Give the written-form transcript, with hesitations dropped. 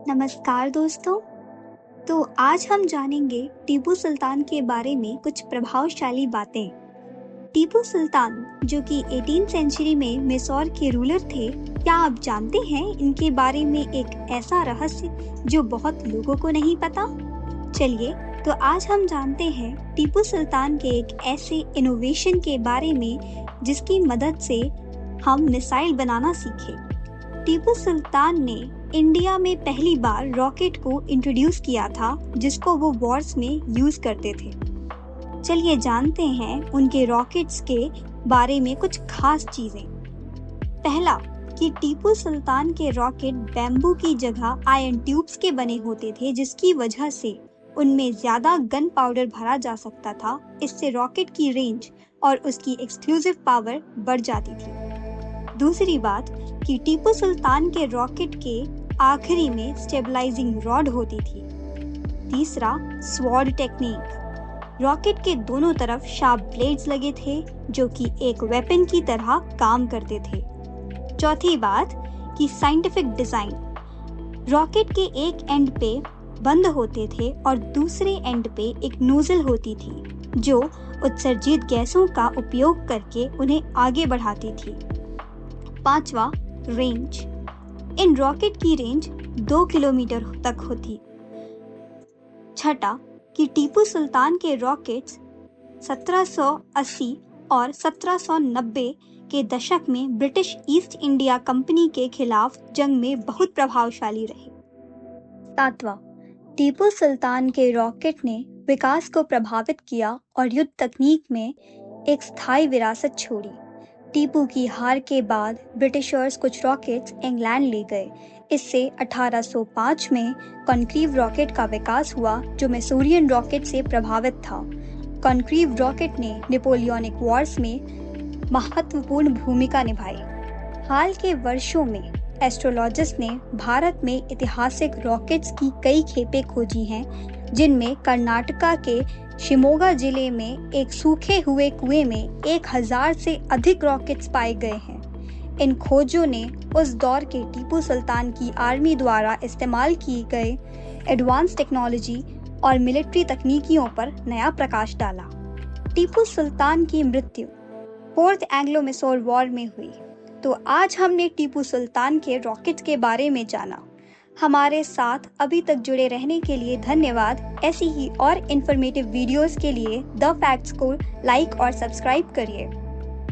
नमस्कार दोस्तों। तो आज हम जानेंगे टीपू सुल्तान के बारे में कुछ प्रभावशाली बातें। टीपू सुल्तान जो कि 18th सेंचुरी में मैसूर के रूलर थे, क्या आप जानते हैं इनके बारे में एक ऐसा रहस्य जो बहुत लोगों को नहीं पता? चलिए, तो आज हम जानते हैं टीपू सुल्तान के एक ऐसे इनोवेशन के बारे में जिसकी मदद से हम मिसाइल बनाना सीखे। टीपू सुल्तान ने इंडिया में पहली बार रॉकेट को इंट्रोड्यूस किया था जिसको वो वॉर्स में यूज करते थे। चलिए जानते हैं उनके रॉकेट्स के बारे में कुछ खास चीजें। पहला कि टीपू सुल्तान के रॉकेट बैम्बू की जगह आयरन ट्यूब्स के बने होते थे, जिसकी वजह से उनमें ज्यादा गन पाउडर भरा जा सकता था। इससे रॉकेट की रेंज और उसकी एक्सक्लूसिव पावर बढ़ जाती थी। दूसरी बात कि टीपू सुल्तान के रॉकेट के आखिरी में स्टेबलाइजिंग रॉड होती थी। तीसरा, स्वॉर्ड टेक्निक। रॉकेट के दोनों तरफ शार्प ब्लेड्स लगे थे जो कि एक वेपन की तरह काम करते थे। चौथी बात कि साइंटिफिक डिजाइन। रॉकेट के एक एंड पे बंद होते थे और दूसरे एंड पे एक नोजल होती थी जो उत्सर्जित गैसों का उपयोग करके उन्हें आगे बढ़ाती थी। पांचवा, रेंज। इन रॉकेट की रेंज 2 किलोमीटर तक होती। छठा कि टीपू सुल्तान के रॉकेट्स 1780 और 1790 के दशक में ब्रिटिश ईस्ट इंडिया कंपनी के खिलाफ जंग में बहुत प्रभावशाली रहे। सातवां, टीपू सुल्तान के रॉकेट ने विकास को प्रभावित किया और युद्ध तकनीक में एक स्थायी विरासत छोड़ी। टीपू की हार के बाद ब्रिटिशर्स कुछ रॉकेट्स इंग्लैंड ले गए। इससे 1805 में कॉन्क्रीव रॉकेट का विकास हुआ जो मैसूरियन रॉकेट से प्रभावित था। कॉन्क्रीव रॉकेट ने नेपोलियनिक वॉर्स में महत्वपूर्ण भूमिका निभाई। हाल के वर्षों में एस्ट्रोलॉजिस्ट ने भारत में ऐतिहासिक रॉकेट्स की कई खेपें खोजी हैं, जिनमें कर्नाटका के शिमोगा जिले में एक सूखे हुए कुएं में 1000 से अधिक रॉकेट्स पाए गए हैं। इन खोजों ने उस दौर के टीपू सुल्तान की आर्मी द्वारा इस्तेमाल की गई एडवांस टेक्नोलॉजी और मिलिट्री तकनीकियों पर नया प्रकाश डाला। टीपू सुल्तान की मृत्यु 4th एंग्लो मैसूर वॉर में हुई। तो आज हमने टीपू सुल्तान के रॉकेट्स के बारे में जाना। हमारे साथ अभी तक जुड़े रहने के लिए धन्यवाद। ऐसी ही और इन्फॉर्मेटिव वीडियोस के लिए द फैक्ट्स को लाइक और सब्सक्राइब करिए।